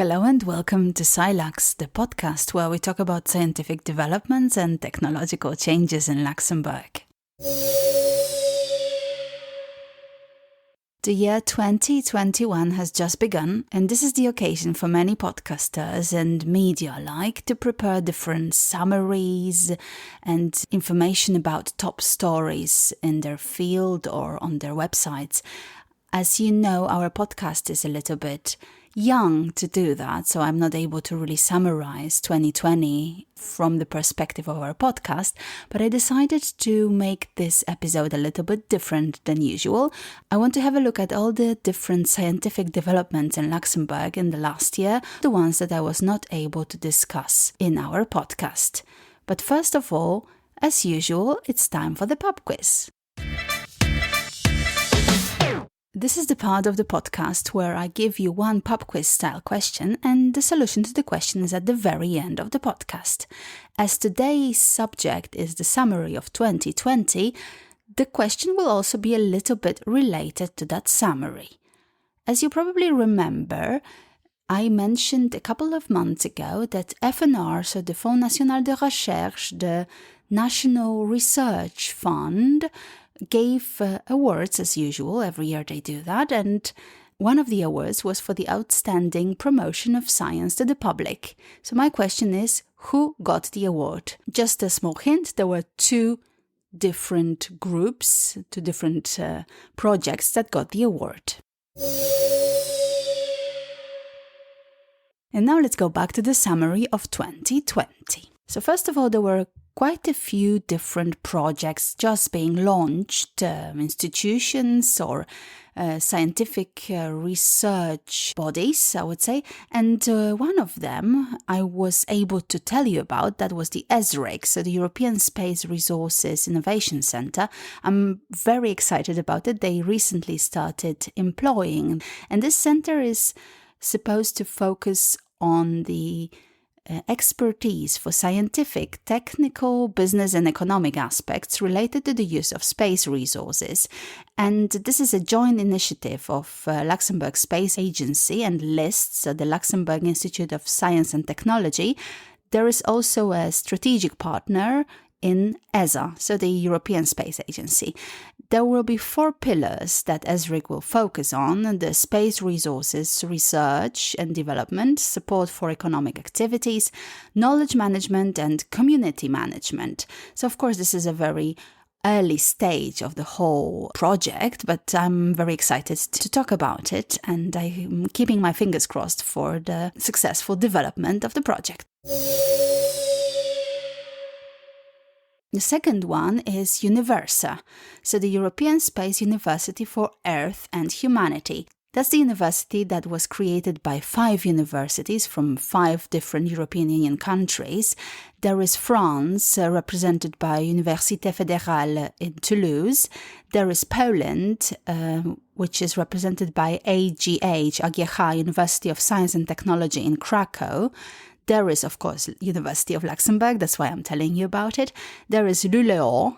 Hello and welcome to SciLux, the podcast where we talk about scientific developments and technological changes in Luxembourg. The year 2021 has just begun, and this is the occasion for many podcasters and media alike to prepare different summaries and information about top stories in their field or on their websites. As you know, our podcast is a little bit young to do that, so I'm not able to really summarize 2020 from the perspective of our podcast, but I decided to make this episode a little bit different than usual. I want to have a look at all the different scientific developments in Luxembourg in the last year, the ones that I was not able to discuss in our podcast. But first of all, as usual, it's time for the pub quiz. This is the part of the podcast where I give you one pub quiz style question and the solution to the question is at the very end of the podcast. As today's subject is the summary of 2020, the question will also be a little bit related to that summary. As you probably remember, I mentioned a couple of months ago that FNR, so the Fonds National de Recherche, the National Research Fund, gave awards as usual. Every year they do that, and one of the awards was for the outstanding promotion of science to the public. So my question is, who got the award? Just a small hint, there were two different groups, two different projects that got the award. And now let's go back to the summary of 2020. So first of all, there were quite a few different projects just being launched, institutions or scientific research bodies, I would say. And one of them I was able to tell you about, that was the ESRIC, so the European Space Resources Innovation Centre. I'm very excited about it. They recently started employing. And this centre is supposed to focus on the expertise for scientific, technical, business and economic aspects related to the use of space resources. And this is a joint initiative of Luxembourg Space Agency and LIST, so the Luxembourg Institute of Science and Technology. There is also a strategic partner in ESA, so the European Space Agency. There will be 4 pillars that ESRIC will focus on: the space resources, research and development, support for economic activities, knowledge management and community management. So of course this is a very early stage of the whole project, but I'm very excited to talk about it and I'm keeping my fingers crossed for the successful development of the project. The second one is UNIVERSEH, so the European Space University for Earth and Humanity. That's the university that was created by 5 universities from 5 different European Union countries. There is France, represented by Université Fédérale in Toulouse. There is Poland, which is represented by AGH, University of Science and Technology in Krakow. There is, of course, University of Luxembourg, that's why I'm telling you about it. There is Luleå,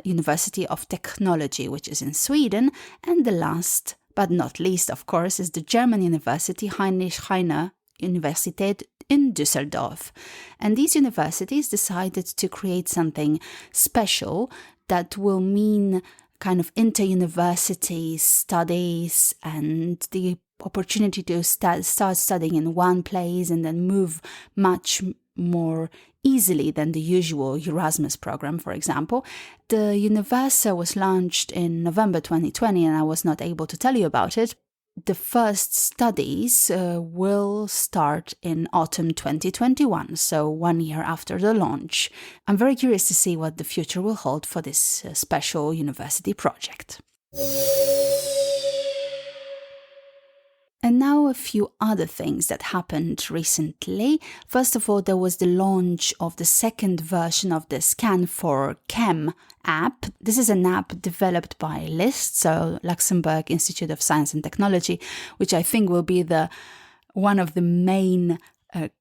University of Technology, which is in Sweden. And the last, but not least, of course, is the German university, Heinrich Heine Universität in Düsseldorf. And these universities decided to create something special that will mean kind of inter-university studies and the opportunity to start studying in one place and then move much more easily than the usual Erasmus program, for example. The UNIVERSEH was launched in November 2020 and I was not able to tell you about it. The first studies will start in autumn 2021, so 1 year after the launch. I'm very curious to see what the future will hold for this special university project. And now a few other things that happened recently. First of all, there was the launch of the second version of the Scan for Chem app. This is an app developed by LIST, so Luxembourg Institute of Science and Technology, which I think will be one of the main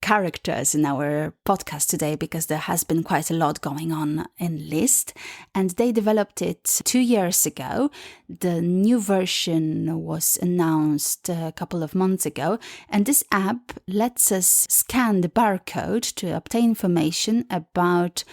characters in our podcast today because there has been quite a lot going on in LIST, and they developed it 2 years ago. The new version was announced a couple of months ago, and this app lets us scan the barcode to obtain information about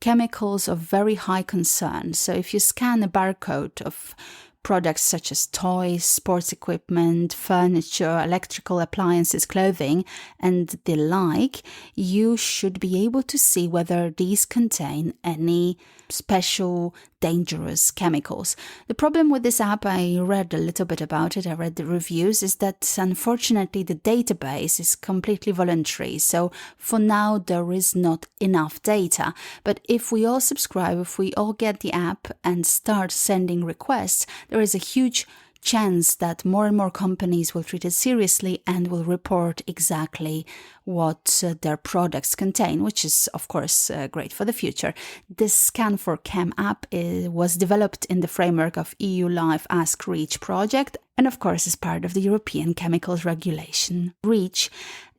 chemicals of very high concern. So if you scan a barcode of products such as toys, sports equipment, furniture, electrical appliances, clothing, and the like, you should be able to see whether these contain any special dangerous chemicals. The problem with this app, I read a little bit about it, I read the reviews, is that unfortunately the database is completely voluntary. So for now there is not enough data. But if we all subscribe, if we all get the app and start sending requests, there is a huge chance that more and more companies will treat it seriously and will report exactly what their products contain, which is, of course, great for the future. This Scan for Chem app was developed in the framework of EU Life Ask REACH project and, of course, is part of the European Chemicals Regulation, REACH.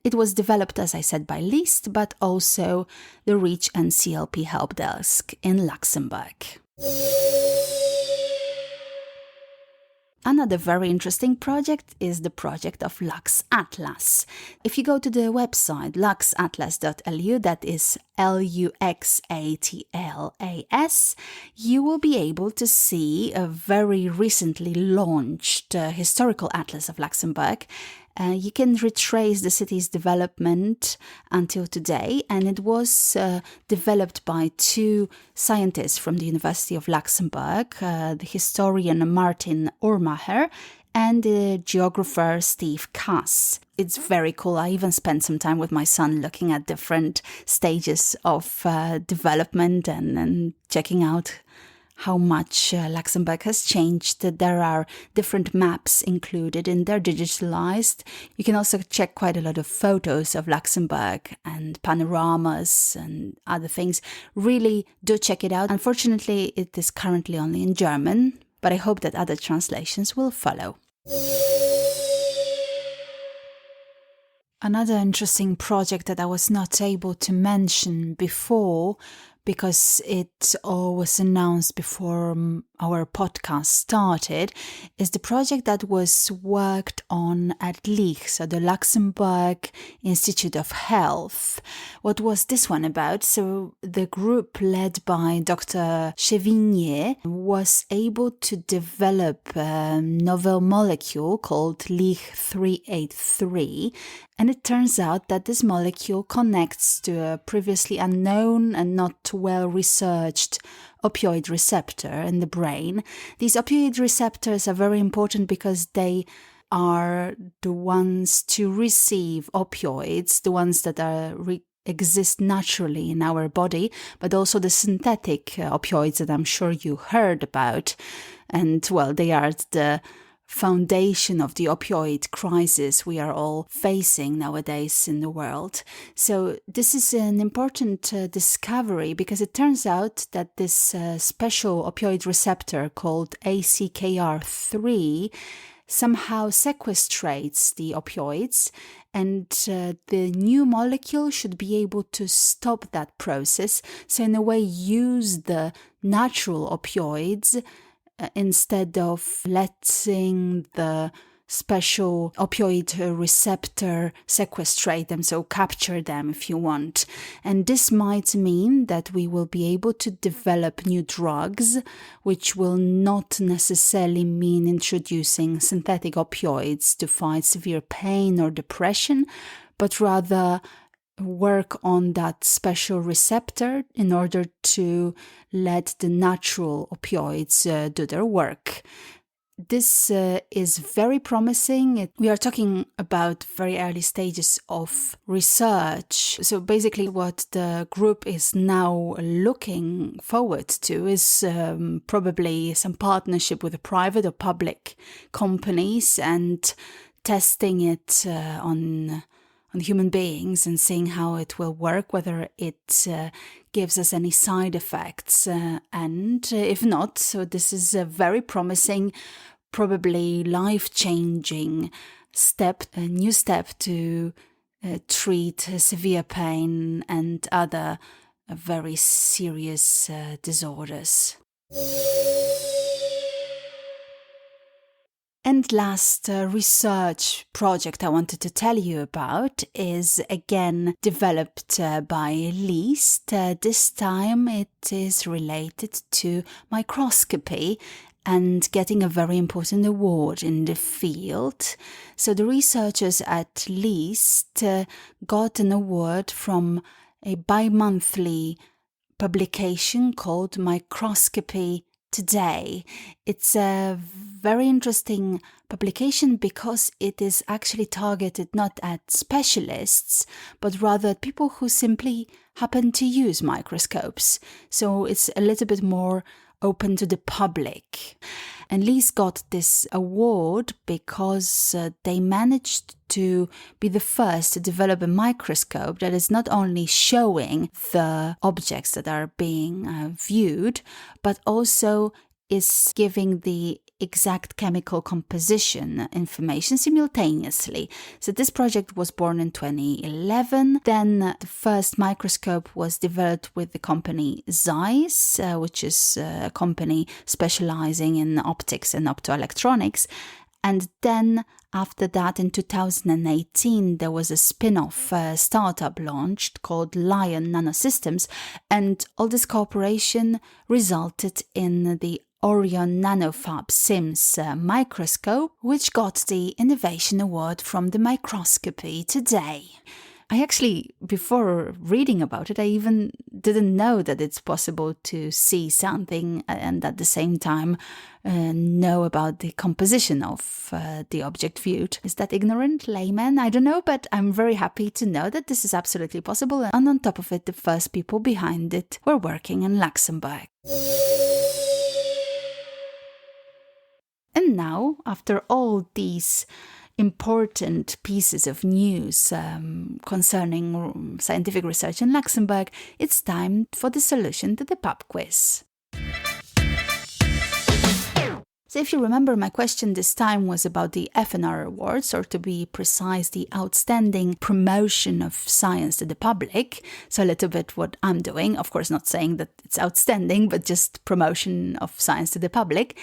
It was developed, as I said, by LIST, but also the REACH and CLP help desk in Luxembourg. Another very interesting project is the project of Lux Atlas. If you go to the website luxatlas.lu, that is LUXATLAS, you will be able to see a very recently launched historical atlas of Luxembourg. You can retrace the city's development until today, and it was developed by two scientists from the University of Luxembourg, the historian Martin Ohrmacher and the geographer Steve Kass. It's very cool. I even spent some time with my son looking at different stages of development and checking out how much Luxembourg has changed. There are different maps included in there, digitalized. You can also check quite a lot of photos of Luxembourg and panoramas and other things. Really do check it out. Unfortunately, it is currently only in German, but I hope that other translations will follow. Another interesting project that I was not able to mention before because it all was announced before our podcast started, is the project that was worked on at LICH, so the Luxembourg Institute of Health. What was this one about? So the group led by Dr. Chevigné was able to develop a novel molecule called LICH 383, and it turns out that this molecule connects to a previously unknown and not well-researched opioid receptor in the brain. These opioid receptors are very important because they are the ones to receive opioids, the ones that exist naturally in our body, but also the synthetic opioids that I'm sure you heard about. And, well, they are the foundation of the opioid crisis we are all facing nowadays in the world. So this is an important discovery because it turns out that this special opioid receptor called ACKR3 somehow sequestrates the opioids, and the new molecule should be able to stop that process, so in a way use the natural opioids instead of letting the special opioid receptor sequestrate them, so capture them if you want. And this might mean that we will be able to develop new drugs, which will not necessarily mean introducing synthetic opioids to fight severe pain or depression, but rather work on that special receptor in order to let the natural opioids do their work. This is very promising. We are talking about very early stages of research. So basically what the group is now looking forward to is probably some partnership with private or public companies and testing it on human beings and seeing how it will work, whether it gives us any side effects. And if not, so this is a very promising, probably life-changing step, a new step to treat severe pain and other very serious disorders. And last research project I wanted to tell you about is again developed by LIST. This time it is related to microscopy and getting a very important award in the field. So the researchers at LIST got an award from a bi-monthly publication called Microscopy Today. It's a very interesting publication because it is actually targeted not at specialists, but rather at people who simply happen to use microscopes. So it's a little bit more open to the public. And LIST got this award because they managed to be the first to develop a microscope that is not only showing the objects that are being viewed, but also is giving the exact chemical composition information simultaneously. So this project was born in 2011. Then the first microscope was developed with the company Zeiss, which is a company specializing in optics and optoelectronics. And then after that, in 2018, there was a spin-off startup launched called Lion Nanosystems, and all this cooperation resulted in the Orion Nanofab SIMS microscope, which got the Innovation Award from the Microscopy Today. I actually, before reading about it, I even didn't know that it's possible to see something and at the same time know about the composition of the object viewed. Is that ignorant, layman? I don't know, but I'm very happy to know that this is absolutely possible. And on top of it, the first people behind it were working in Luxembourg. And now, after all these important pieces of news concerning scientific research in Luxembourg, it's time for the solution to the pub quiz. So if you remember, my question this time was about the FNR Awards, or to be precise, the outstanding promotion of science to the public. So a little bit what I'm doing, of course not saying that it's outstanding, but just promotion of science to the public.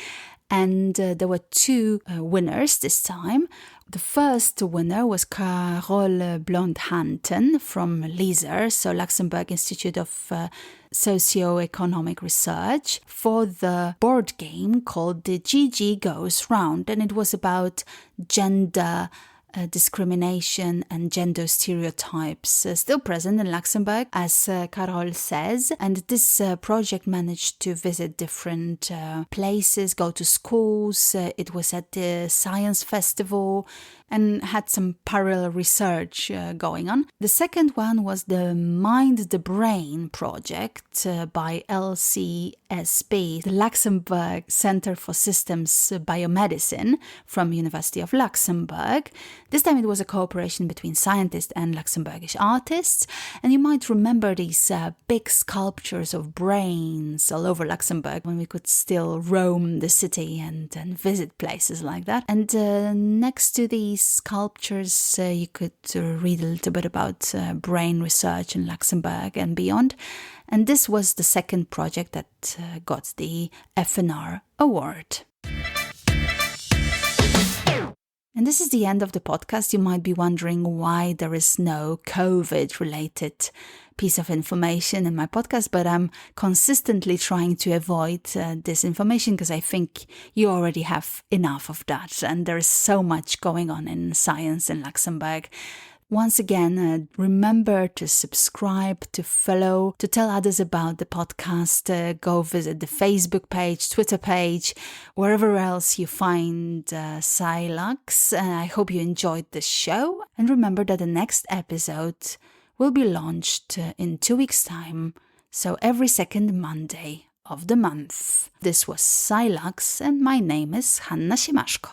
And there were two winners this time. The first winner was Carole Blondhanten from LISER, so Luxembourg Institute of Socio-Economic Research, for the board game called The GG Goes Round, and it was about gender discrimination and gender stereotypes still present in Luxembourg, as Carole says. And this project managed to visit different places, go to schools. It was at the Science Festival and had some parallel research going on. The second one was the Mind the Brain project by LCSB, the Luxembourg Center for Systems Biomedicine from University of Luxembourg. This time it was a cooperation between scientists and Luxembourgish artists, and you might remember these big sculptures of brains all over Luxembourg when we could still roam the city and visit places like that. And next to these sculptures, you could read a little bit about brain research in Luxembourg and beyond. And this was the second project that got the FNR Award. And this is the end of the podcast. You might be wondering why there is no COVID-related piece of information in my podcast, but I'm consistently trying to avoid this information because I think you already have enough of that. And there is so much going on in science in Luxembourg. Once again, remember to subscribe, to follow, to tell others about the podcast. Go visit the Facebook page, Twitter page, wherever else you find SciLux. I hope you enjoyed the show. And remember that the next episode will be launched in 2 weeks' time. So every second Monday of the month. This was SciLux, and my name is Hanna Siemaszko.